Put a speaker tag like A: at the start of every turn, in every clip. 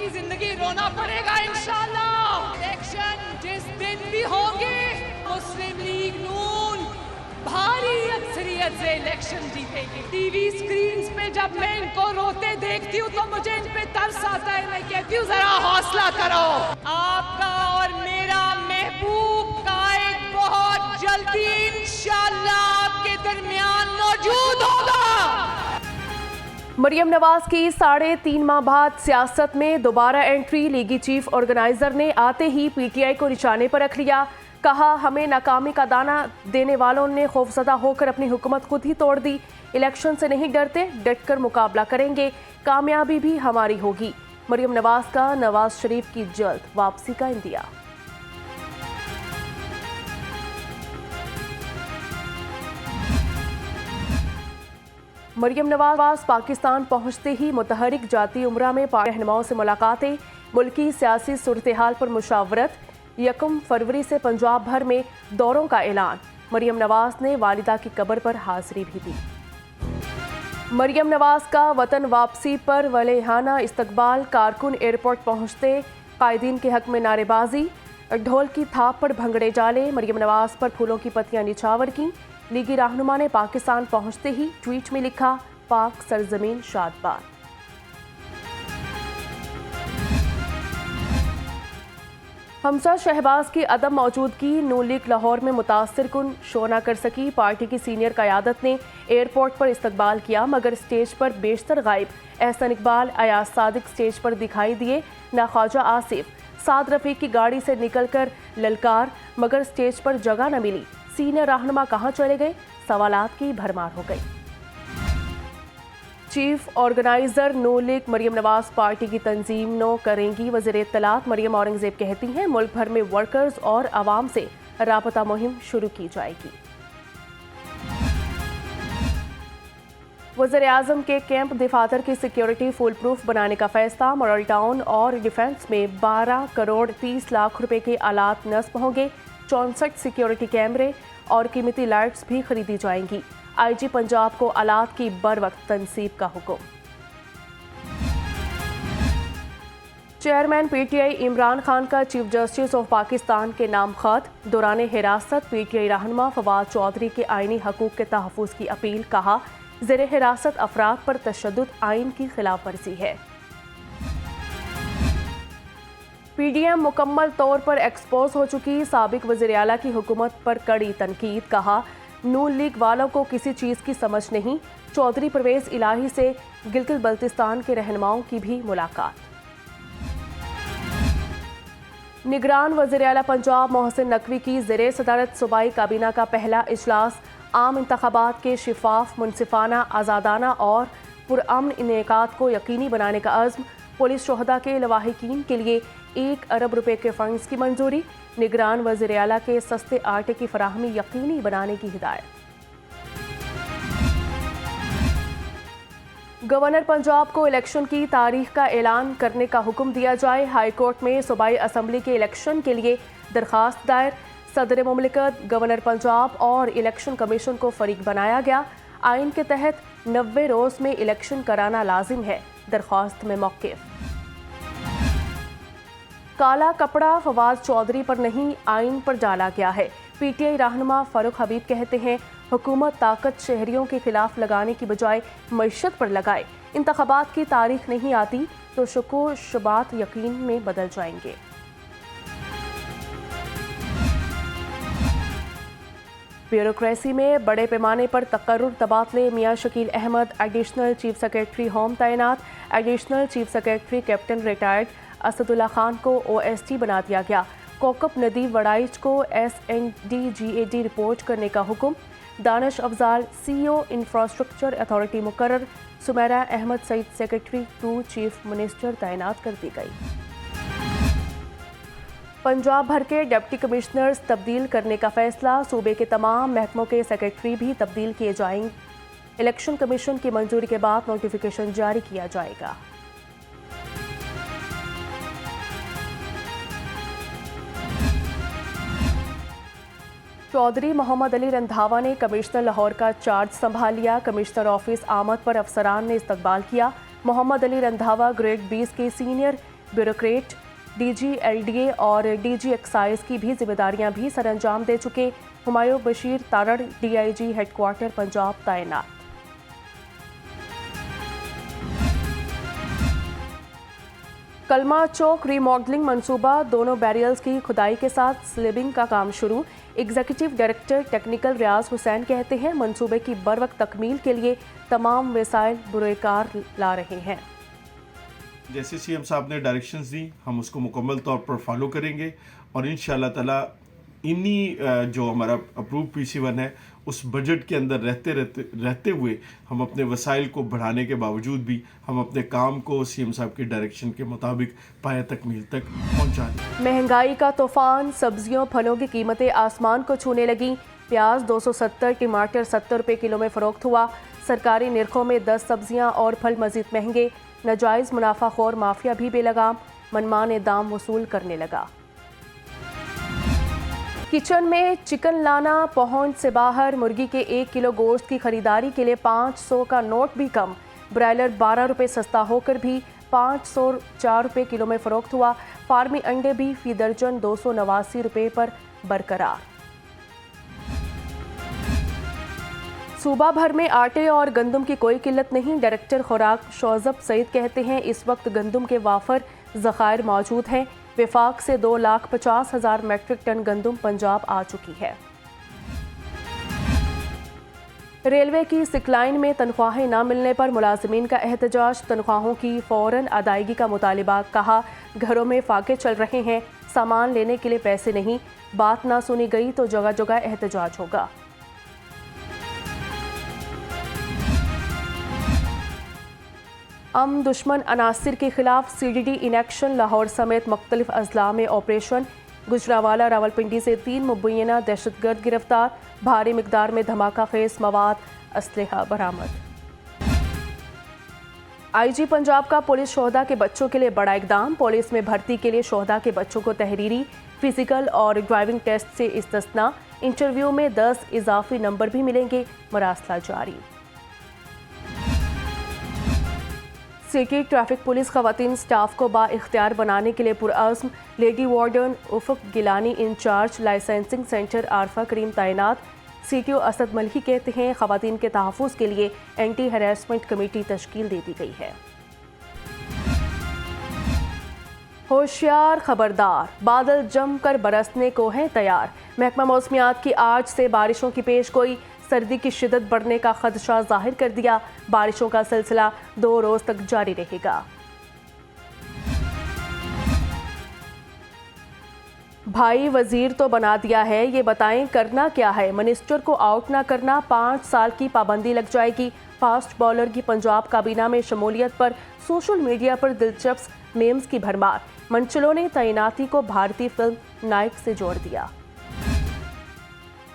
A: की जिंदगी रोना पड़ेगा इंशाल्लाह। इलेक्शन जिस दिन भी होंगे मुस्लिम लीग नून भारी अक्सरियत से इलेक्शन जीतेगी। टीवी स्क्रीन पे जब मैं इनको रोते देखती हूँ तो मुझे इन पे तरस आता है। मैं कहती हूँ जरा हौसला करो। आपका और मेरा महबूब कायद बहुत जल्दी इंशाल्लाह आपके दरमियान मौजूद होगा।
B: मरियम नवाज की 3.5 माह बाद सियासत में दोबारा एंट्री। लीगी चीफ ऑर्गेनाइजर ने आते ही पीटीआई को निशाने पर रख लिया। कहा, हमें नाकामी का दाना देने वालों ने खौफजदा होकर अपनी हुकूमत खुद ही तोड़ दी। इलेक्शन से नहीं डरते, डटकर मुकाबला करेंगे, कामयाबी भी हमारी होगी। मरियम नवाज का नवाज शरीफ की जल्द वापसी का इंदिया। मरियम नवाज पाकिस्तान पहुंचते ही मुतहरिक जाती उमरा में पार्टी रहनुमाओं से मुलाकातें। मुल्की सियासी सूरत हाल पर मुशावरत। 1 फरवरी से पंजाब भर में दौरों का ऐलान। मरियम नवाज ने वालिदा की कब्र पर हाजिरी भी दी। मरियम नवाज का वतन वापसी पर वलेहाना इस्तकबाल। कारकुन एयरपोर्ट पहुंचते कायदीन के हक में नारेबाजी। ढोल की थाप पर भंगड़े जाले। मरियम नवाज पर फूलों की पत्तियां निछावर की। लीगी रहनुमा ने पाकिस्तान पहुंचते ही ट्वीट में लिखा, पाक सरजमीन शादबाद। हमजा शहबाज की अदम मौजूदगी नून लीग लाहौर में मुतासिर कुन शो न कर सकी। पार्टी की सीनियर क़यादत ने एयरपोर्ट पर इस्तकबाल किया मगर स्टेज पर बेशतर गायब। एहसन इकबाल, अयाज सादिक स्टेज पर दिखाई दिए, न ख्वाजा आसिफ। साद रफीक की गाड़ी से निकलकर ललकार मगर स्टेज पर जगह न मिली। सीनियर रहनुमा कहाँ चले गए? सवालात की भरमार हो गई। चीफ ऑर्गेनाइजर नून लीग मरियम नवाज पार्टी की तंजीम नो करेंगी। वज़ीर इत्तलात मरियम औरंगजेब कहती हैं, मुल्क भर में वर्कर्स और आवाम से राबता मुहिम शुरू की जाएगी। वज़ीर आज़म के कैंप दफातर की सिक्योरिटी फुल प्रूफ बनाने का फैसला। मॉडल टाउन और डिफेंस में 12 करोड़ 30 लाख रुपए के आलात नस्ब होंगे। 64 सिक्योरिटी कैमरे और कीमती लाइट्स भी खरीदी जाएंगी। आईजी पंजाब को आलात की बर वक्त तनसीब का हुक्म। चेयरमैन पीटीआई इमरान खान का चीफ जस्टिस ऑफ पाकिस्तान के नाम खत। दौरान हिरासत पीटीआई रहनुमा फवाद चौधरी के आईनी हकूक के तहफ़्फ़ुज़ की अपील। कहा, ज़ेरे हिरासत अफराद पर तशद्दुद आइन की खिलाफ वर्जी है। पीडीएम मुकम्मल तौर पर एक्सपोज हो चुकी। साबिक वज़ीर आला की हुकूमत पर कड़ी तनकीद। कहा, नून लीग वालों को किसी चीज़ की समझ नहीं। चौधरी परवेज इलाही से गिलगित बल्तिस्तान के रहनुमाओं की भी मुलाकात। निगरान वज़ीर आला पंजाब मोहसिन नकवी की ज़ेरे सदारत सूबाई काबीना का पहला इजलास। आम इंतखाबात के शिफाफ, मुनसिफाना, आज़ादाना और पुरअमन इनेकात को यकीनी बनाने का अज़्म। पुलिस शोहदा के लवाहिकीन के लिए 1 अरब रुपए के फंड्स की मंजूरी। निगरान वज़ीर आला के सस्ते आटे की फराहमी यकीनी बनाने की हिदायत। गवर्नर पंजाब को इलेक्शन की तारीख का ऐलान करने का हुक्म दिया जाए। हाई कोर्ट में सूबाई असम्बली के इलेक्शन के लिए दरखास्त दायर। सदर मुमलिकत, गवर्नर पंजाब और इलेक्शन कमीशन को फरीक बनाया गया। आइन के तहत 90 रोज़ में इलेक्शन कराना लाजिम है। दरख्वास्त में मौक़िफ़। काला कपड़ा फवाद चौधरी पर नहीं, आइन पर डाला गया है। पीटीआई रहनुमा फारूक हबीब कहते हैं, हुकूमत ताकत शहरियों के खिलाफ लगाने की बजाय मईशत पर लगाए। इंतखाबात की तारीख नहीं आती तो शुको शुबात यकीन में बदल जाएंगे। ब्यूरोक्रेसी में बड़े पैमाने पर तकर्रुर तबादले। Mian Shakeel Ahmad additional chief secretary home तैनात। Additional chief secretary captain retired Asadullah Khan को OST बना दिया गया। कोकब नदीव वड़ाइच को SNDGAD रिपोर्ट करने का हुक्म। Danish Afzal CEO infrastructure authority मुकर्रर। Sumera Ahmad Saeed secretary to chief minister तैनात कर दी गई। पंजाब भर के डिप्टी कमिश्नर्स तब्दील करने का फैसला। सूबे के तमाम महकमों के सेक्रेटरी भी तब्दील किए जाएंगे। इलेक्शन कमीशन की मंजूरी के बाद नोटिफिकेशन जारी किया जाएगा। चौधरी मोहम्मद अली रंधावा ने कमिश्नर लाहौर का चार्ज संभाल लिया। कमिश्नर ऑफिस आमद पर अफसरान ने इस्तकबाल किया। मोहम्मद अली रंधावा ग्रेड 20 के सीनियर ब्यूरोक्रेट डीजी एलडीए और डीजी एक्साइज की भी जिम्मेदारियां भी सरअंजाम दे चुके हुमायूं बशीर तारड़ डीआईजी हेडक्वार्टर पंजाब तैनात। कलमा चौक रीमॉडलिंग मंसूबा, दोनों बैरियर्स की खुदाई के साथ स्लिबिंग का काम शुरू। एग्जीक्यूटिव डायरेक्टर टेक्निकल रियाज हुसैन कहते हैं मंसूबे की बरवक्त तकमील के लिए तमाम वसाइल बुरेकार ला रहे हैं।
C: जैसे सीएम साहब ने डायरेक्शंस दी, हम उसको मुकम्मल तौर पर फॉलो करेंगे और इंशाअल्लाह ताला इन्हीं जो हमारा अप्रूव PC1 है उस बजट के अंदर रहते हुए हम अपने वसाइल को बढ़ाने के बावजूद भी हम अपने काम को सीएम साहब के डायरेक्शन के मुताबिक पाया तकमील तक पहुँचा दें।
B: महंगाई का तूफान, सब्जियों फलों की कीमतें आसमान को छूने लगी। प्याज 270, टमाटर 70 रुपये किलो में फ़रोख्त हुआ। सरकारी निरखों में 10 सब्जियां और फल मजीद महंगे। नाजायज़ मुनाफाखोर माफिया भी बेलगाम, मनमाने दाम वसूल करने लगा। किचन में चिकन लाना पहुंच से बाहर, मुर्गी के 1 किलो गोश्त की खरीदारी के लिए 500 का नोट भी कम। ब्रायलर 12 रुपये सस्ता होकर भी 504 रुपये किलो में फ़रोख्त हुआ। फार्मी अंडे भी फी दर्जन 289 रुपये पर बरकरार। सूबा भर में आटे और गंदम की कोई किल्लत नहीं। डायरेक्टर खुराक शौजब सईद कहते हैं इस वक्त गंदम के वाफर ज़खायर मौजूद हैं। विफाक से 2,50,000 मैट्रिक टन गंदम पंजाब आ चुकी है। रेलवे की सिकलाइन में तनख्वाहें न मिलने पर मुलाजिमीन का एहतजाज, तनख्वाहों की फौरन अदायगी का मुतालिबा। कहा घरों में फाके चल रहे हैं, सामान लेने के लिए पैसे नहीं, बात ना सुनी गई तो जगह जगह एहतजाज होगा। दुश्मन अनासिर के खिलाफ CDD इन एक्शन, लाहौर समेत मुख्तलिफ अजला में ऑपरेशन। गुजरावाला रावलपिंडी से 3 मुबैना दहशतगर्द गिरफ्तार। भारी मिकदार में धमाका खेज मवाद असलहा बरामद। IG पंजाब का पुलिस शोहदा के बच्चों के लिए बड़ा इकदाम। पुलिस में भर्ती के लिए शोहदा के बच्चों को तहरीरी, फिजिकल और ड्राइविंग टेस्ट से इस्तिस्ना। इंटरव्यू में 10 इजाफी नंबर भी मिलेंगे। मरासला जारी। सिटी ट्रैफिक पुलिस खवातीन स्टाफ को बाइख्तियार बनाने के लिए पुरअज़्म। Lady warden Ufaq Gilani incharge licensing centre Arfa Karim तैनात। CTO असद मलही कहते हैं खवातीन के तहफ़्फ़ुज़ के लिए एंटी हैरेसमेंट कमेटी तश्कील दे दी गई है। होशियार खबरदार, बादल जमकर बरसने को हैं तैयार। महकमा मौसमियात की आज से बारिशों की पेशगोई, सर्दी की शिद्दत बढ़ने का खदशा जाहिर कर दिया। बारिशों का सिलसिला 2 रोज तक जारी रहेगा। भाई वजीर तो बना दिया है, ये बताएं करना क्या है। मिनिस्टर को आउट ना करना, 5 साल की पाबंदी लग जाएगी। फास्ट बॉलर की पंजाब काबीना में शमूलियत पर सोशल मीडिया पर दिलचस्प मेम्स की भरमार। मंचलों ने तैनाती को भारतीय फिल्म नायक से जोड़ दिया।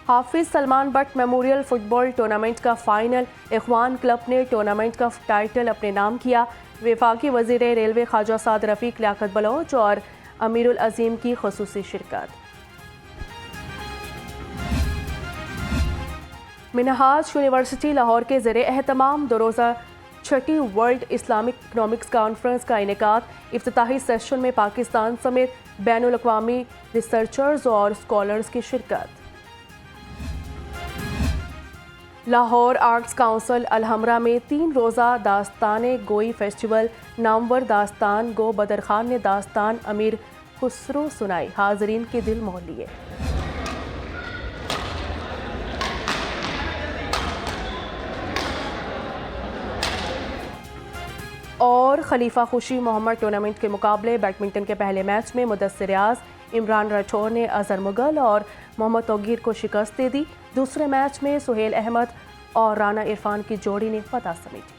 B: Hafiz Salman Butt memorial football tournament का फाइनल, इख्वान क्लब ने टूर्नामेंट का टाइटल अपने नाम किया। वफाकी वजीर रेलवे ख्वाजा साद रफीक, लियाकत बलोच और अमीरुल अजीम की खुसूसी शिरकत। मिनहाज यूनिवर्सिटी लाहौर के ज़रिए एहतमाम 2 रोज़ा 6ठी वर्ल्ड इस्लामिक इकनॉमिक्स कॉन्फ्रेंस का इनेकाद। इफ्तिताही सेशन में पाकिस्तान समेत बैनुल अक़वामी रिसर्चर्स और स्कॉलर्स की शिरकत। लाहौर आर्ट्स काउंसिल अलहमरा में 3 रोज़ा दास्तान गोई फेस्टिवल। नामवर दास्तान गो बदर खान ने दास्तान अमीर खुसरो सुनाई, हाजरीन के दिल मोह लिए। और खलीफा खुशी मोहम्मद टूर्नामेंट के मुकाबले, बैडमिंटन के पहले मैच में मुदस्सिर रियाज, इमरान राठौर ने अजहर मुगल और मोहम्मद तौकीर को शिकस्त दे दी। दूसरे मैच में सुहेल अहमद और राना इरफान की जोड़ी ने फतह समेटी।